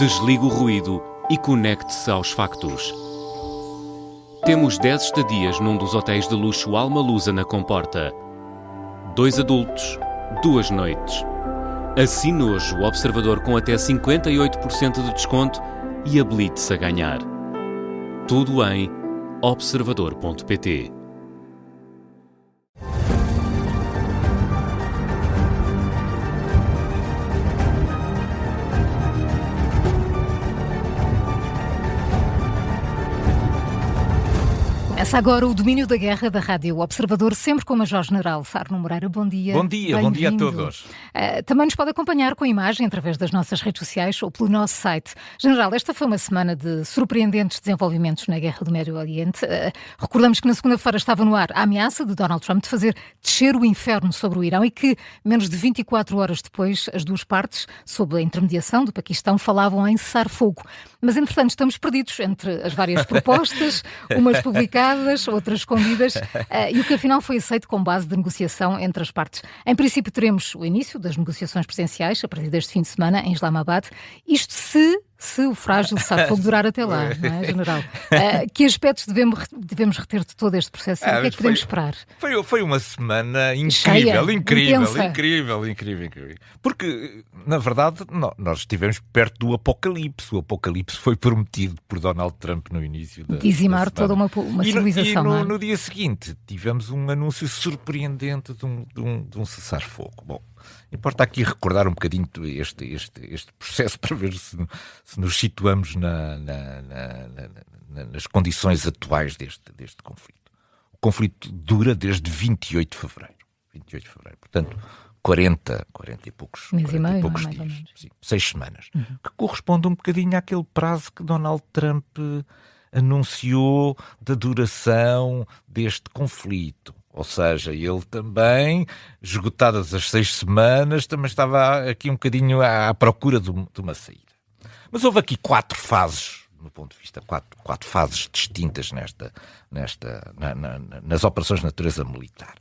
Desligue o ruído e conecte-se aos factos. Temos 10 estadias num dos hotéis de luxo Alma Lusa na Comporta. 2 adultos, 2 noites. Assine hoje o Observador com até 58% de desconto e habilite-se a ganhar. Tudo em observador.pt. Começa agora o Domínio da Guerra da Rádio Observador, sempre com o Major-General Arno Moreira. Bom dia. Bom dia a todos. Também nos pode acompanhar com a imagem através das nossas redes sociais ou pelo nosso site. General, esta foi uma semana de surpreendentes desenvolvimentos na Guerra do Médio Oriente. Recordamos que na segunda-feira estava no ar a ameaça de Donald Trump de fazer descer o inferno sobre o Irão e que, menos de 24 horas depois, as duas partes, sob a intermediação do Paquistão, falavam em cessar-fogo. Mas, entretanto, estamos perdidos entre as várias propostas, umas publicadas, outras escondidas, e o que afinal foi aceito como base de negociação entre as partes. Em princípio teremos o início das negociações presenciais a partir deste fim de semana em Islamabad, isto se o frágil cessar-fogo durar até lá, não é, General? Que aspectos devemos reter de todo este processo? O que é que podemos esperar? Foi uma semana cheia, incrível. Porque, na verdade, nós estivemos perto do apocalipse. O apocalipse foi prometido por Donald Trump no início da dizimar da semana. toda uma civilização. E no dia seguinte tivemos um anúncio surpreendente de um cessar-fogo. Bom, importa aqui recordar um bocadinho este processo para ver se nos situamos nas condições atuais deste conflito. O conflito dura desde 28 de fevereiro. Portanto, 40 e poucos dias. Sim, 6 semanas. Que corresponde um bocadinho àquele prazo que Donald Trump anunciou da duração deste conflito. Ou seja, ele também, esgotadas as 6 semanas, também estava aqui um bocadinho à procura de uma saída. Mas houve aqui 4 fases, no ponto de vista, 4 fases distintas nas operações de natureza militar.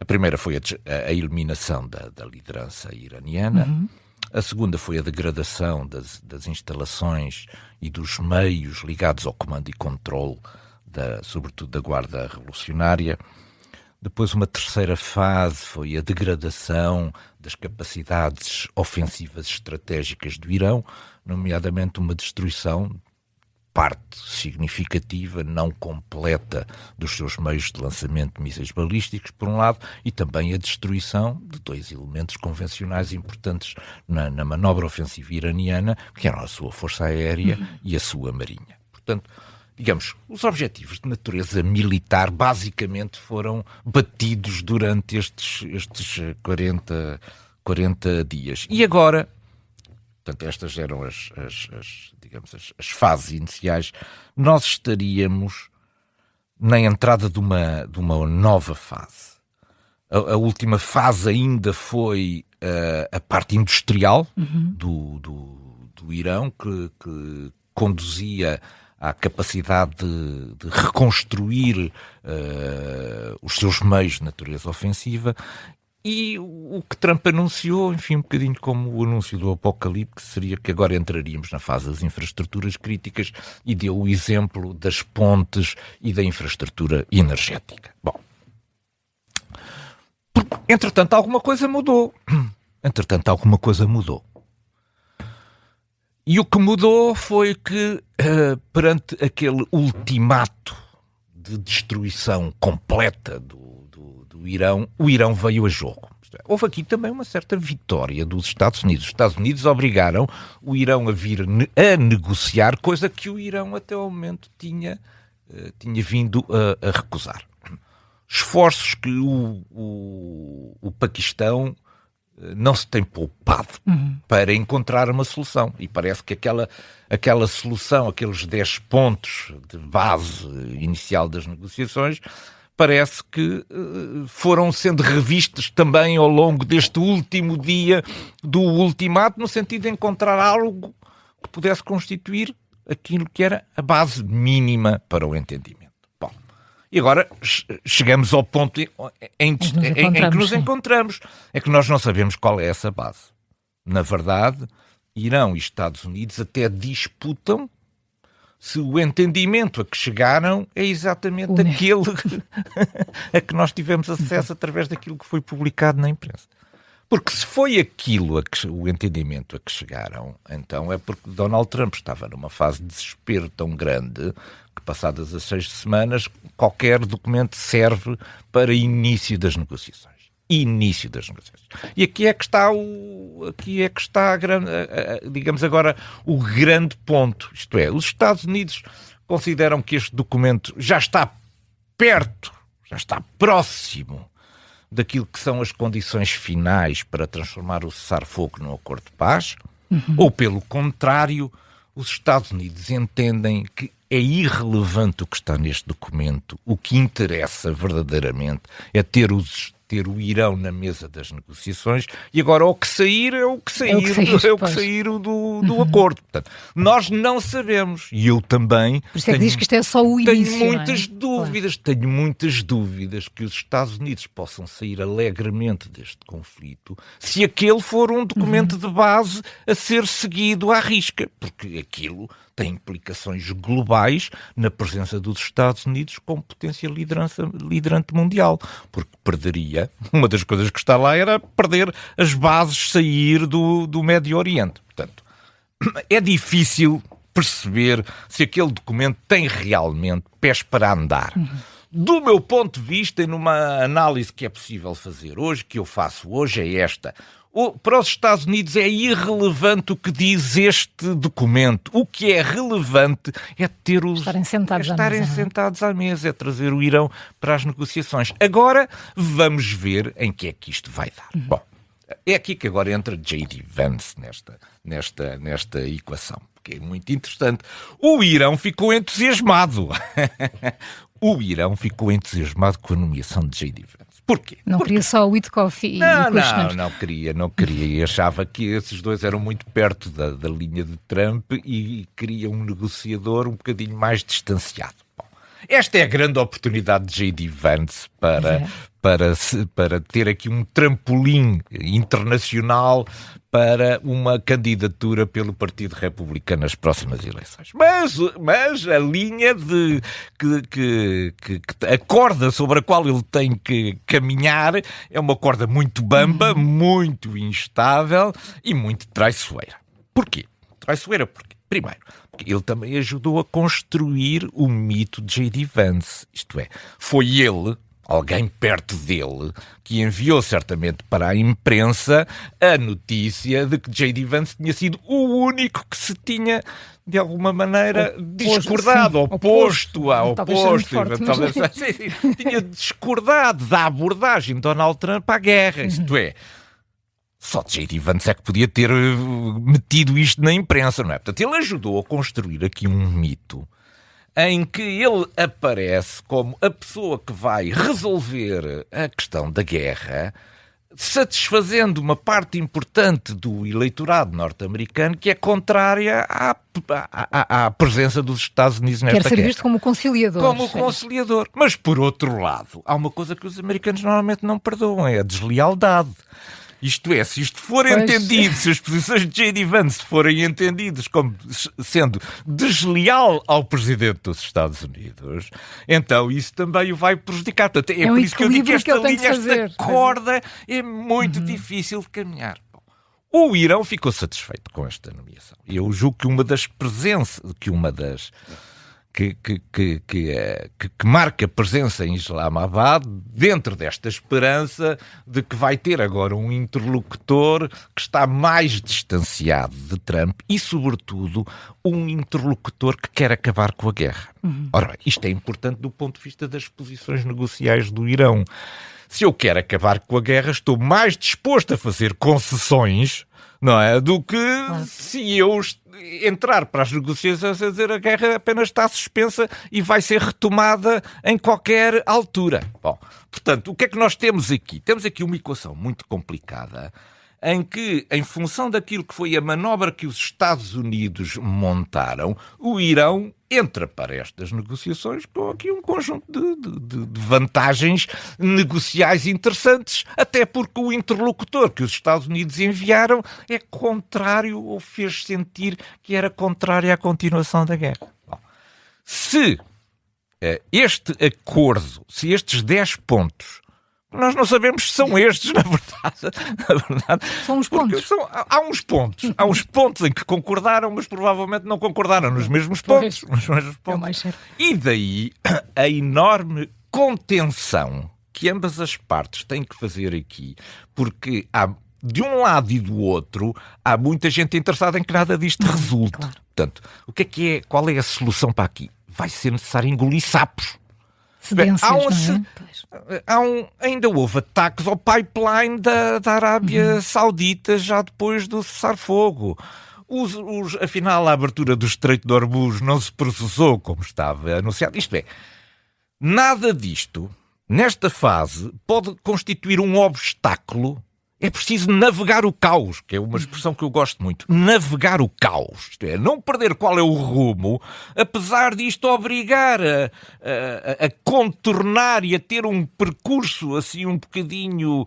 A primeira foi a eliminação da liderança iraniana. A segunda foi a degradação das instalações e dos meios ligados ao comando e controle, sobretudo da Guarda Revolucionária. Depois, uma terceira fase foi a degradação das capacidades ofensivas estratégicas do Irão, nomeadamente uma destruição, parte significativa, não completa, dos seus meios de lançamento de mísseis balísticos, por um lado, e também a destruição de 2 elementos convencionais importantes na manobra ofensiva iraniana, que eram a sua força aérea e a sua marinha. Portanto, digamos, os objetivos de natureza militar basicamente foram batidos durante estes 40 dias. E agora, portanto, estas eram as fases iniciais, nós estaríamos na entrada de uma nova fase. A última fase ainda foi a parte industrial do Irão, que conduzia à capacidade de reconstruir os seus meios de natureza ofensiva, e o que Trump anunciou, enfim, um bocadinho como o anúncio do apocalipse, seria que agora entraríamos na fase das infraestruturas críticas, e deu o exemplo das pontes e da infraestrutura energética. Bom, entretanto alguma coisa mudou. E o que mudou foi que, perante aquele ultimato de destruição completa do Irão, o Irão veio a jogo. Houve aqui também uma certa vitória dos Estados Unidos. Os Estados Unidos obrigaram o Irão a vir a negociar, coisa que o Irão até ao momento tinha vindo a recusar. Esforços que o Paquistão não se tem poupado para encontrar uma solução. E parece que aquela solução, aqueles 10 pontos de base inicial das negociações, parece que foram sendo revistos também ao longo deste último dia do ultimato, no sentido de encontrar algo que pudesse constituir aquilo que era a base mínima para o entendimento. Bom, e agora chegamos ao ponto em que nos encontramos. É que nós não sabemos qual é essa base. Na verdade, Irão e Estados Unidos até disputam se o entendimento a que chegaram é exatamente aquele a que nós tivemos acesso através daquilo que foi publicado na imprensa. Porque se foi aquilo o entendimento a que chegaram, então é porque Donald Trump estava numa fase de desespero tão grande que, passadas as 6 semanas, qualquer documento serve para início das negociações. Início das negociações. E aqui é que está digamos agora, o grande ponto. Isto é, os Estados Unidos consideram que este documento já está perto, já está próximo daquilo que são as condições finais para transformar o cessar-fogo num acordo de paz, ou, pelo contrário, os Estados Unidos entendem que é irrelevante o que está neste documento. O que interessa verdadeiramente é ter o Irão na mesa das negociações, e agora o que sair é o que sair do acordo. Portanto, nós não sabemos, e eu também. Por isso é que diz que isto é só o início. Tenho muitas dúvidas que os Estados Unidos possam sair alegremente deste conflito se aquele for um documento de base a ser seguido à risca, porque aquilo tem implicações globais na presença dos Estados Unidos como potência liderante mundial, porque perderia, uma das coisas que está lá era perder as bases, sair do Médio Oriente. Portanto, é difícil perceber se aquele documento tem realmente pés para andar. Do meu ponto de vista, e numa análise que é possível fazer hoje, que eu faço hoje, é esta. Para os Estados Unidos é irrelevante o que diz este documento. O que é relevante é ter estarem sentados à mesa, é trazer o Irão para as negociações. Agora, vamos ver em que é que isto vai dar. Bom, é aqui que agora entra J.D. Vance nesta equação, porque é muito interessante. O Irão ficou entusiasmado. O Irão ficou entusiasmado com a nomeação de J.D. Vance. Porquê? Não queria só o Witkoff e não queria. E achava que esses dois eram muito perto da linha de Trump e queria um negociador um bocadinho mais distanciado. Bom, esta é a grande oportunidade de J.D. Vance para ter aqui um trampolim internacional para uma candidatura pelo Partido Republicano nas próximas eleições. Mas a linha a corda sobre a qual ele tem que caminhar é uma corda muito bamba, muito instável e muito traiçoeira. Porquê? Traiçoeira porquê? Primeiro, porque ele também ajudou a construir o mito de J.D. Vance. Isto é, foi ele, alguém perto dele, que enviou certamente para a imprensa a notícia de que J.D. Vance tinha sido o único que se tinha, de alguma maneira, discordado, oposto, tinha discordado da abordagem de Donald Trump à guerra, isto é. Só J.D. Vance é que podia ter metido isto na imprensa, não é? Portanto, ele ajudou a construir aqui um mito em que ele aparece como a pessoa que vai resolver a questão da guerra, satisfazendo uma parte importante do eleitorado norte-americano que é contrária à presença dos Estados Unidos nesta guerra. Quer ser visto como conciliador. Como conciliador. Mas, por outro lado, há uma coisa que os americanos normalmente não perdoam, é a deslealdade. Isto é, se isto for entendido, se as posições de J.D. Vance forem entendidas como sendo desleal ao presidente dos Estados Unidos, então isso também o vai prejudicar. Portanto, é por isso que eu digo que esta linha, esta corda é muito difícil de caminhar. Bom, o Irão ficou satisfeito com esta nomeação. Eu julgo que uma das presenças, que marca presença em Islamabad, dentro desta esperança de que vai ter agora um interlocutor que está mais distanciado de Trump e, sobretudo, um interlocutor que quer acabar com a guerra. Ora bem, isto é importante do ponto de vista das posições negociais do Irão. Se eu quero acabar com a guerra, estou mais disposto a fazer concessões, não é, do que se eu entrar para as negociações a dizer a guerra apenas está suspensa e vai ser retomada em qualquer altura. Bom, portanto, o que é que nós temos aqui? Temos aqui uma equação muito complicada em que, em função daquilo que foi a manobra que os Estados Unidos montaram, o Irão entra para estas negociações com aqui um conjunto de vantagens negociais interessantes, até porque o interlocutor que os Estados Unidos enviaram é contrário, ou fez sentir que era contrário à continuação da guerra. Bom, se este acordo, se estes 10 pontos, nós não sabemos se são estes, na verdade. São uns pontos. Há uns pontos em que concordaram, mas provavelmente não concordaram nos mesmos pontos. É o mais certo. E daí a enorme contenção que ambas as partes têm que fazer aqui, porque de um lado e do outro, há muita gente interessada em que nada disto resulte. Claro. Portanto, qual é a solução para aqui? Vai ser necessário engolir sapos. Ainda houve ataques ao pipeline da Arábia Saudita já depois do cessar-fogo. Afinal, a abertura do Estreito de Hormuz não se processou como estava anunciado. Isto é, nada disto, nesta fase, pode constituir um obstáculo. É preciso navegar o caos, que é uma expressão que eu gosto muito. Navegar o caos. Isto é, não perder qual é o rumo, apesar disto obrigar a contornar e a ter um percurso assim um bocadinho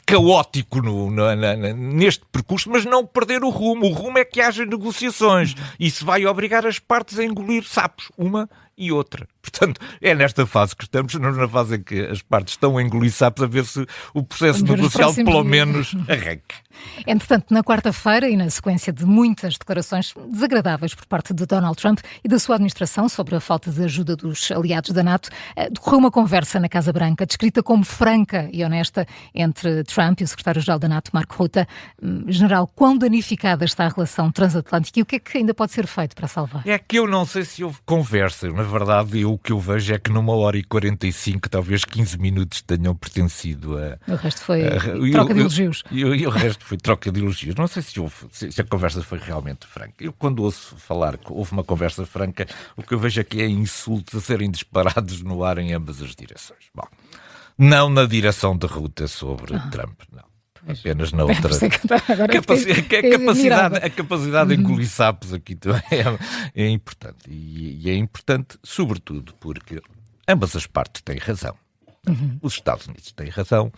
caótico neste percurso, mas não perder o rumo. O rumo é que haja negociações. Isso vai obrigar as partes a engolir sapos, uma e outra. Portanto, é nesta fase que estamos, não na fase em que as partes estão a engolir sapos, a ver se o processo negocial pelo menos arranca. Entretanto, na quarta-feira, e na sequência de muitas declarações desagradáveis por parte de Donald Trump e da sua administração sobre a falta de ajuda dos aliados da NATO, decorreu uma conversa na Casa Branca, descrita como franca e honesta, entre Trump e o secretário-geral da NATO, Mark Rutte. General, quão danificada está a relação transatlântica e o que é que ainda pode ser feito para salvar? É que eu não sei se houve conversa. Na verdade, o que eu vejo é que numa hora e 45, talvez 15 minutos tenham pertencido a... O resto foi troca de elogios. E o resto foi troca de elogios. Não sei se a conversa foi realmente franca. Eu, quando ouço falar que houve uma conversa franca, o que eu vejo aqui é insultos a serem disparados no ar em ambas as direções. Bom, não na direção de Rutte sobre Trump, não. Apenas na outra. A capacidade de engolir sapos aqui também é importante. E é importante, sobretudo, porque ambas as partes têm razão. Os Estados Unidos têm razão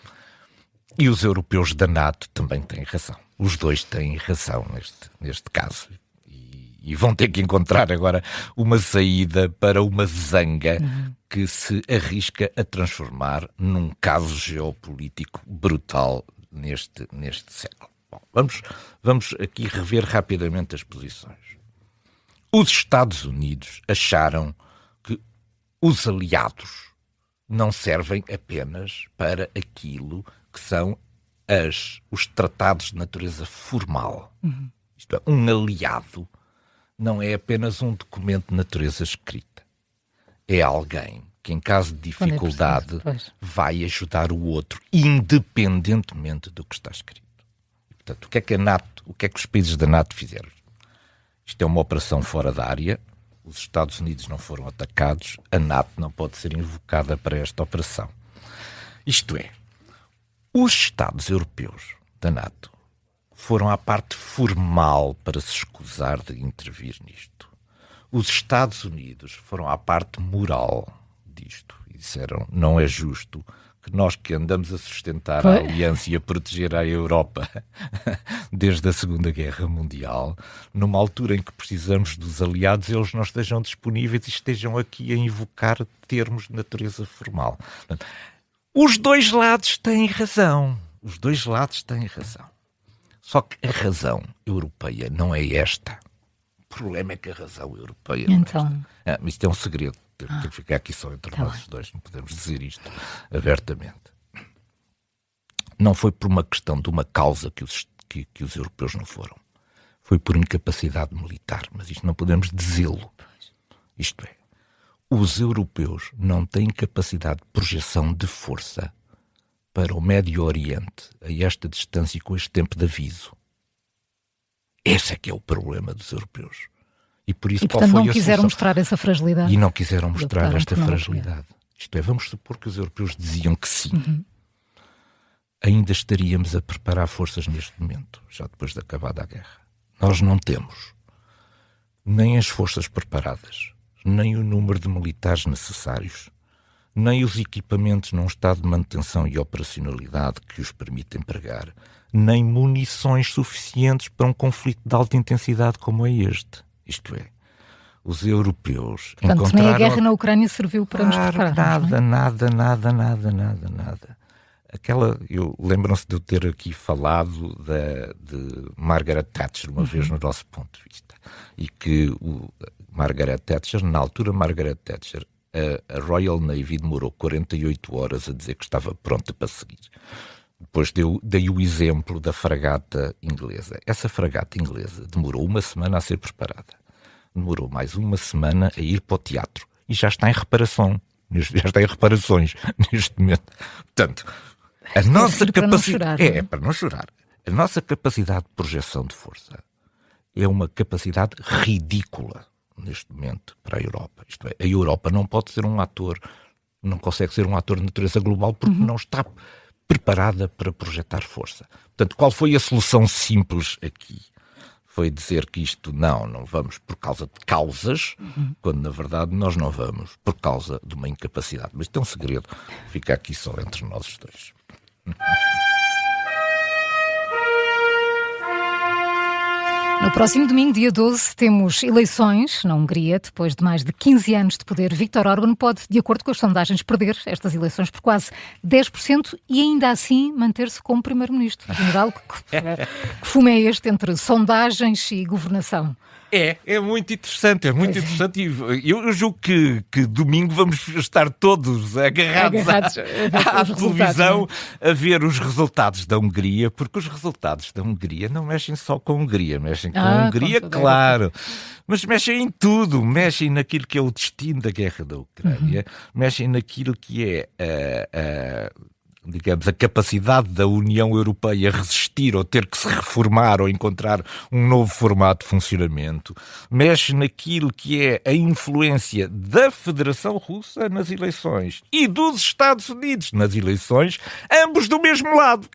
e os europeus da NATO também têm razão. Os dois têm razão neste caso. E vão ter que encontrar agora uma saída para uma zanga que se arrisca a transformar num caso geopolítico brutal neste século. Bom, vamos aqui rever rapidamente as posições. Os Estados Unidos acharam que os aliados não servem apenas para aquilo que são os tratados de natureza formal. Isto é, um aliado não é apenas um documento de natureza escrita. É alguém que, em caso de dificuldade, vai ajudar o outro, independentemente do que está escrito. E, portanto, o que é que os países da NATO fizeram? Isto é uma operação fora da área, os Estados Unidos não foram atacados, a NATO não pode ser invocada para esta operação. Isto é, os Estados europeus da NATO foram à parte formal para se escusar de intervir nisto. Os Estados Unidos foram à parte moral disto e disseram: não é justo que nós, que andamos a sustentar a aliança e a proteger a Europa desde a Segunda Guerra Mundial, numa altura em que precisamos dos aliados, eles não estejam disponíveis e estejam aqui a invocar termos de natureza formal. Portanto, os dois lados têm razão. Os dois lados têm razão. Só que a razão europeia não é esta. O problema é que a razão europeia não é esta. Mas isto é um segredo. Tem que ficar aqui só entre nós os dois. Não podemos dizer isto abertamente. Não foi por uma questão de uma causa que os europeus não foram. Foi por incapacidade militar. Mas isto não podemos dizê-lo. Isto é, os europeus não têm capacidade de projeção de força para o Médio Oriente a esta distância e com este tempo de aviso. Esse é que é o problema dos europeus. E por isso, portanto, não quiseram mostrar essa fragilidade. E não quiseram mostrar esta fragilidade. Isto é, vamos supor que os europeus diziam que sim. Ainda estaríamos a preparar forças neste momento, já depois de acabada a guerra. Nós não temos. nem as forças preparadas, nem o número de militares necessários, nem os equipamentos num estado de manutenção e operacionalidade que os permite empregar, nem munições suficientes para um conflito de alta intensidade como é este. Isto é, os europeus Portanto, nem a guerra na Ucrânia serviu para nos preparar. Nada. Lembram-se de eu ter aqui falado de Margaret Thatcher uma vez no nosso ponto de vista. E que Margaret Thatcher, a Royal Navy demorou 48 horas a dizer que estava pronta para seguir. Depois dei o exemplo da fragata inglesa. Essa fragata inglesa demorou uma semana a ser preparada. Demorou mais uma semana a ir para o teatro. E já está em reparações neste momento. Portanto, a nossa capacidade... para não chorar. A nossa capacidade de projeção de força é uma capacidade ridícula neste momento para a Europa. Isto é, a Europa não pode ser um ator, não consegue ser um ator de natureza global porque não está preparada para projetar força. Portanto, qual foi a solução simples aqui? Foi dizer que isto não vamos por causa de causas, quando na verdade nós não vamos por causa de uma incapacidade. Mas isto é um segredo, fica aqui só entre nós os dois. No próximo domingo, dia 12, temos eleições na Hungria. Depois de mais de 15 anos de poder, Viktor Orbán pode, de acordo com as sondagens, perder estas eleições por quase 10% e ainda assim manter-se como primeiro-ministro. General, que fumo é este entre sondagens e governação? É muito interessante, e eu julgo que domingo vamos estar todos agarrados à televisão a ver os resultados da Hungria, porque os resultados da Hungria não mexem só com a Hungria, mexem com a Hungria, claro, mas mexem em tudo, mexem naquilo que é o destino da guerra da Ucrânia, mexem naquilo que é digamos, a capacidade da União Europeia resistir ou ter que se reformar ou encontrar um novo formato de funcionamento, mexe naquilo que é a influência da Federação Russa nas eleições e dos Estados Unidos nas eleições, ambos do mesmo lado,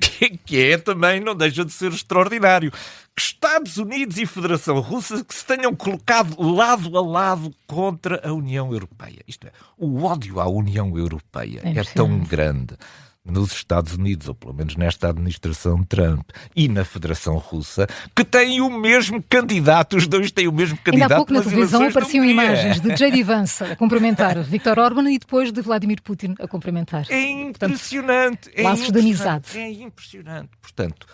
que é também, não deixa de ser extraordinário. Que Estados Unidos e Federação Russa que se tenham colocado lado a lado contra a União Europeia. Isto é, o ódio à União Europeia é tão grande nos Estados Unidos, ou pelo menos nesta administração Trump, e na Federação Russa, que têm o mesmo candidato, os dois têm o mesmo candidato. Ainda há pouco na televisão apareciam imagens de J.D. Vance a cumprimentar Viktor Orbán e depois de Vladimir Putin a cumprimentar. É impressionante. Portanto, laços de amizade. É impressionante. Portanto,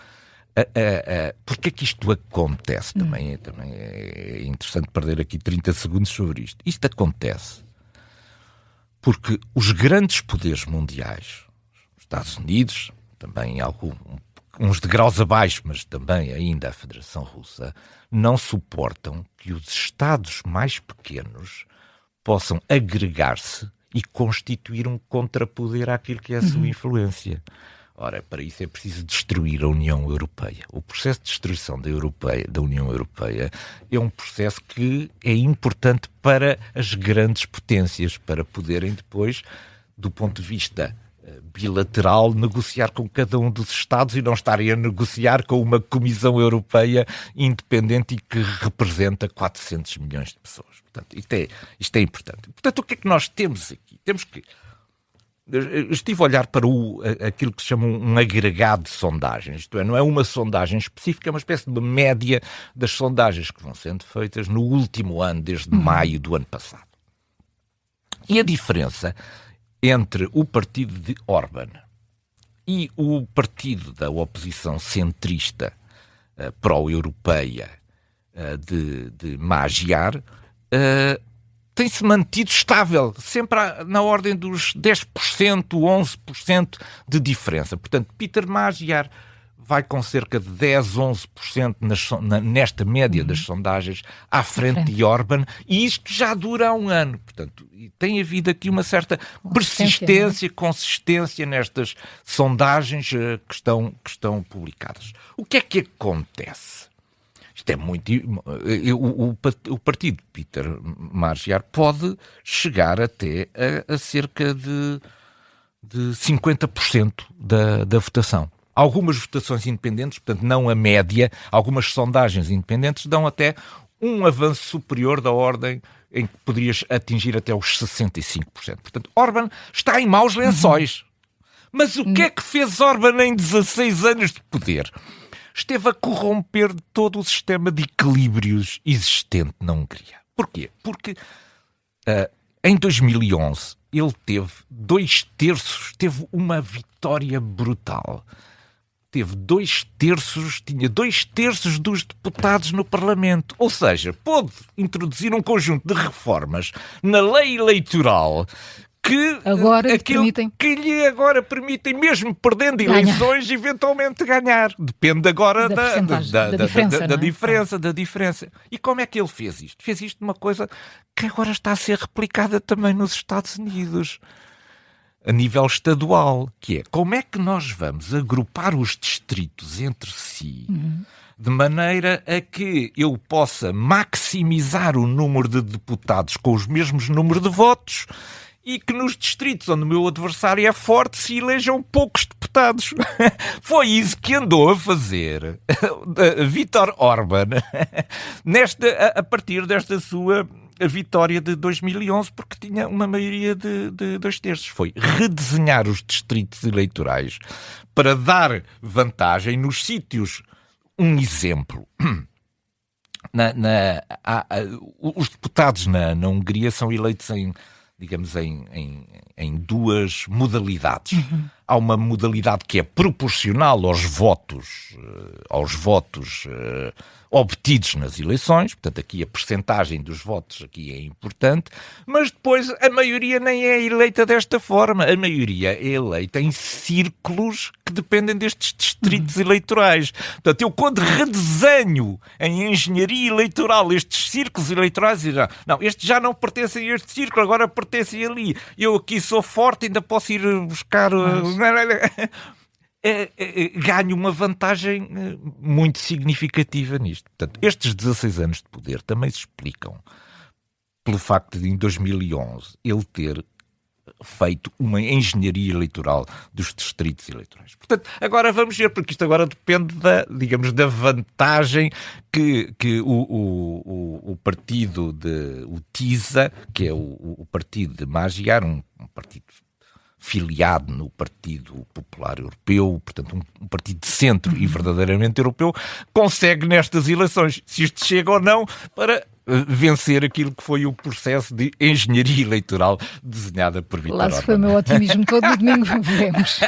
porque é que isto acontece? Também é interessante perder aqui 30 segundos sobre isto. Isto acontece porque os grandes poderes mundiais, Estados Unidos, também uns degraus abaixo, mas também ainda a Federação Russa, não suportam que os Estados mais pequenos possam agregar-se e constituir um contrapoder àquilo que é a sua influência. Ora, para isso é preciso destruir a União Europeia. O processo de destruição da União Europeia é um processo que é importante para as grandes potências, para poderem depois, do ponto de vista bilateral, negociar com cada um dos Estados e não estarem a negociar com uma Comissão Europeia independente e que representa 400 milhões de pessoas. Portanto, isto é importante. Portanto, o que é que nós temos aqui? Temos que... Eu estive a olhar para aquilo que se chama um agregado de sondagens, isto é, não é uma sondagem específica, é uma espécie de uma média das sondagens que vão sendo feitas no último ano, desde maio do ano passado. E a diferença entre o partido de Orbán e o partido da oposição centrista pró-europeia de Magyar tem-se mantido estável, sempre na ordem dos 10%, 11% de diferença. Portanto, Peter Magyar vai com cerca de 10, 11% nesta média das sondagens à frente de Orbán, e isto já dura há um ano. Portanto, tem havido aqui uma certa persistência, consistência nestas sondagens que estão publicadas. O que é que acontece? Isto é muito... O partido de Peter Magyar pode chegar até a cerca de 50% da votação. Algumas votações independentes, portanto não a média, algumas sondagens independentes dão até um avanço superior da ordem em que poderias atingir até os 65%. Portanto, Orbán está em maus lençóis. Mas o que é que fez Orbán em 16 anos de poder? Esteve a corromper todo o sistema de equilíbrios existente na Hungria. Porquê? Porque em 2011 ele teve 2/3, teve uma vitória brutal. Tinha 2/3 dos deputados no Parlamento. Ou seja, pôde introduzir um conjunto de reformas na lei eleitoral que lhe agora permitem, mesmo perdendo eleições, eventualmente ganhar. Depende agora da diferença. E como é que ele fez isto? Fez isto de uma coisa que agora está a ser replicada também nos Estados Unidos, a nível estadual, que é como é que nós vamos agrupar os distritos entre si de maneira a que eu possa maximizar o número de deputados com os mesmos números de votos e que nos distritos onde o meu adversário é forte se elejam poucos deputados. Foi isso que andou a fazer Viktor Orbán a partir desta sua vitória de 2011, porque tinha uma maioria de 2/3. Foi redesenhar os distritos eleitorais para dar vantagem nos sítios. Um exemplo. Os deputados na Hungria são eleitos em duas modalidades. Há uma modalidade que é proporcional aos votos obtidos nas eleições, portanto aqui a percentagem dos votos aqui é importante, mas depois a maioria nem é eleita desta forma, a maioria é eleita em círculos que dependem destes distritos eleitorais. Portanto, eu quando redesenho em engenharia eleitoral estes círculos eleitorais, não, estes já não pertencem a este círculo, agora pertencem ali. Eu aqui sou forte, ainda posso ir buscar... ganho uma vantagem muito significativa nisto. Portanto, estes 16 anos de poder também se explicam pelo facto de, em 2011, ele ter feito uma engenharia eleitoral dos distritos eleitorais. Portanto, agora vamos ver, porque isto agora depende da vantagem que o partido o TISA, que é o partido de Magyar, um partido filiado no Partido Popular Europeu, portanto um partido de centro e verdadeiramente europeu, consegue nestas eleições, se isto chega ou não, para vencer aquilo que foi o processo de engenharia eleitoral desenhada por Viktor Orbán. Lá se foi o meu otimismo todo o domingo, veremos.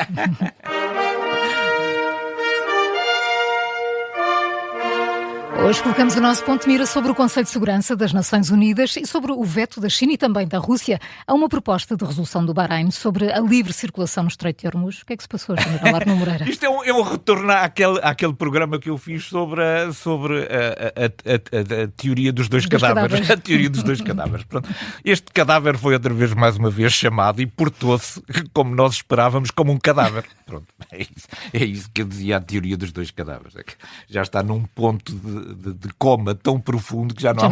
Hoje colocamos o nosso ponto de mira sobre o Conselho de Segurança das Nações Unidas e sobre o veto da China e também da Rússia a uma proposta de resolução do Bahrein sobre a livre circulação no Estreito de Hormuz. O que é que se passou, General Arnaud Moreira? Isto é um retorno àquele programa que eu fiz sobre a teoria dos dois cadáveres. A teoria dos dois cadáveres. Pronto. Este cadáver foi outra vez, mais uma vez, chamado e portou-se, como nós esperávamos, como um cadáver. Pronto. É isso que eu dizia, a teoria dos dois cadáveres. É que já está num ponto de coma tão profundo que já não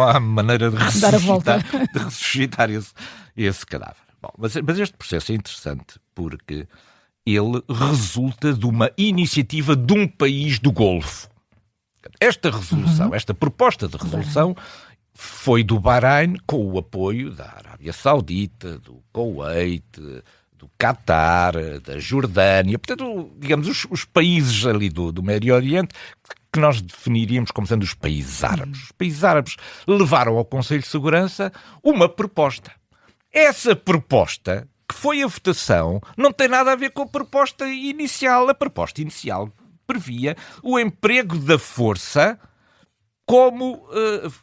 há maneira de ressuscitar esse cadáver. Bom, mas este processo é interessante porque ele resulta de uma iniciativa de um país do Golfo. Esta resolução, esta proposta de resolução foi do Bahrein com o apoio da Arábia Saudita, do Kuwait, do Qatar, da Jordânia, portanto, digamos, os países ali do Médio Oriente que nós definiríamos como sendo os países árabes. Os países árabes levaram ao Conselho de Segurança uma proposta. Essa proposta, que foi a votação, não tem nada a ver com a proposta inicial. A proposta inicial previa o emprego da força como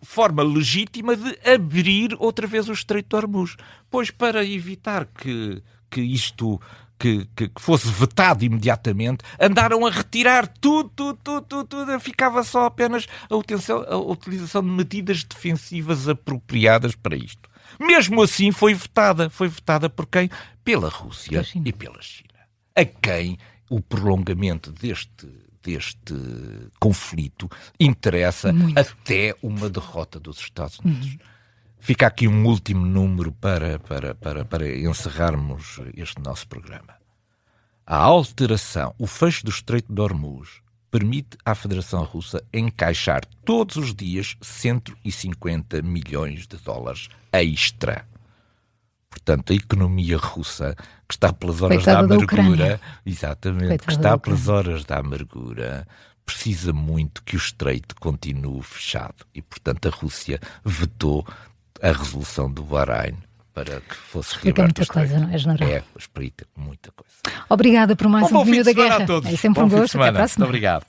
forma legítima de abrir outra vez o Estreito de Hormuz. Pois para evitar que isto... Que fosse vetado imediatamente, andaram a retirar tudo, ficava só apenas a utilização de medidas defensivas apropriadas para isto. Mesmo assim foi vetada por quem? Pela Rússia e pela China, a quem o prolongamento deste conflito interessa muito, até uma derrota dos Estados Unidos. Fica aqui um último número para encerrarmos este nosso programa. A alteração, o fecho do Estreito de Hormuz permite à Federação Russa encaixar todos os dias 150 milhões de dólares extra. Portanto, a economia russa, que está pelas horas da amargura, exatamente, que está pelas horas da amargura, precisa muito que o estreito continue fechado. E, portanto, a Rússia vetou a resolução do Bahrein para que fosse reaberto o estreito. Explica muita coisa, não é, General? Explica muita coisa. Obrigada por mais um Vinho da Guerra. A todos. É sempre um gosto. Até para a semana. Muito obrigado.